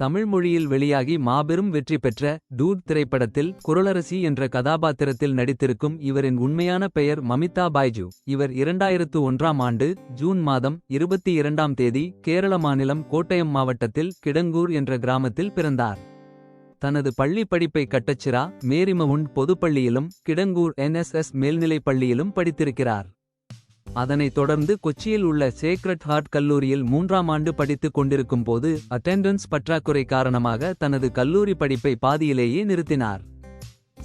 தமிழ் மொழியில் வெளியாகி மாபெரும் வெற்றி பெற்ற டூட் திரைப்படத்தில் குறளரசி என்ற கதாபாத்திரத்தில் நடித்திருக்கும் இவரின் உண்மையான பெயர் மமிதா பைஜு. இவர் 2001ஆம் ஆண்டு ஜூன் மாதம் 22ஆம் தேதி கேரள மாநிலம் கோட்டயம் மாவட்டத்தில் கிடங்கூர் என்ற கிராமத்தில் பிறந்தார். தனது பள்ளி படிப்பை கட்டச்சிரா மேரிமவுண்ட் பொதுப்பள்ளியிலும் கிடங்கூர் NSS மேல்நிலைப் பள்ளியிலும் படித்திருக்கிறார். அதனைத் தொடர்ந்து கொச்சியில் உள்ள சேக்ரட் ஹார்ட் கல்லூரியில் 3ஆம் ஆண்டு படித்துக் கொண்டிருக்கும் போது அட்டெண்டன்ஸ் பற்றாக்குறை காரணமாக தனது கல்லூரி படிப்பை பாதியிலேயே நிறுத்தினார்.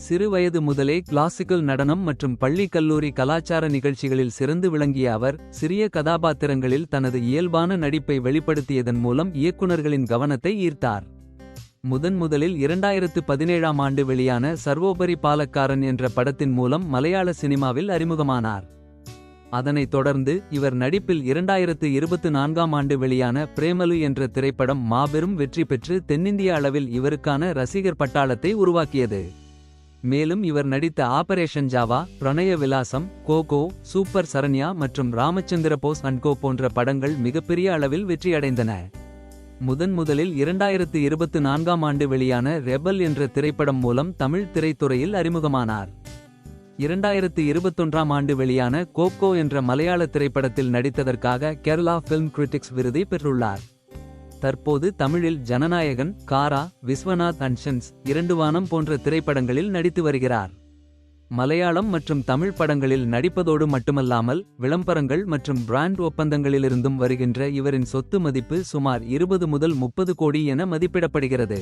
சிறு வயது முதலே கிளாசிக்கல் நடனம் மற்றும் பள்ளி கல்லூரி கலாச்சார நிகழ்ச்சிகளில் சிறந்து விளங்கிய அவர் சிறிய கதாபாத்திரங்களில் தனது இயல்பான நடிப்பை வெளிப்படுத்தியதன் மூலம் இயக்குனர்களின் கவனத்தை ஈர்த்தார். முதலில் 2017ஆம் ஆண்டு வெளியான சர்வோபரி பாலக்காரன் என்ற படத்தின் மூலம் மலையாள சினிமாவில் அறிமுகமானார். அதனைத் தொடர்ந்து இவர் நடிப்பில் 2024ஆம் ஆண்டு வெளியான பிரேமலு என்ற திரைப்படம் மாபெரும் வெற்றி பெற்று தென்னிந்திய அளவில் இவருக்கான ரசிகர் பட்டாளத்தை உருவாக்கியது. மேலும் இவர் நடித்த ஆபரேஷன் ஜாவா, பிரணய விலாசம், கோகோ, சூப்பர் சரண்யா மற்றும் ராமச்சந்திர போஸ் அண்ட் கோ போன்ற படங்கள் மிகப்பெரிய அளவில் வெற்றியடைந்தன. முதலில் 2024ஆம் ஆண்டு வெளியான ரெபல் என்ற திரைப்படம் மூலம் தமிழ் திரைத்துறையில் அறிமுகமானார். 2021ஆம் ஆண்டு வெளியான கோகோ என்ற மலையாள திரைப்படத்தில் நடித்ததற்காக கேரளா ஃபில்ம் கிரிட்டிக்ஸ் விருதை பெற்றுள்ளார். தற்போது தமிழில் ஜனநாயகன், காரா, விஸ்வநாத் அண்ட் சன்ஸ், இரண்டு வானம் போன்ற திரைப்படங்களில் நடித்து வருகிறார். மலையாளம் மற்றும் தமிழ் படங்களில் நடிப்பதோடு மட்டுமல்லாமல் விளம்பரங்கள் மற்றும் பிராண்ட் ஒப்பந்தங்களிலிருந்தும் வருகின்ற இவரின் சொத்து மதிப்பு சுமார் 20 முதல் 30 கோடி என மதிப்பிடப்படுகிறது.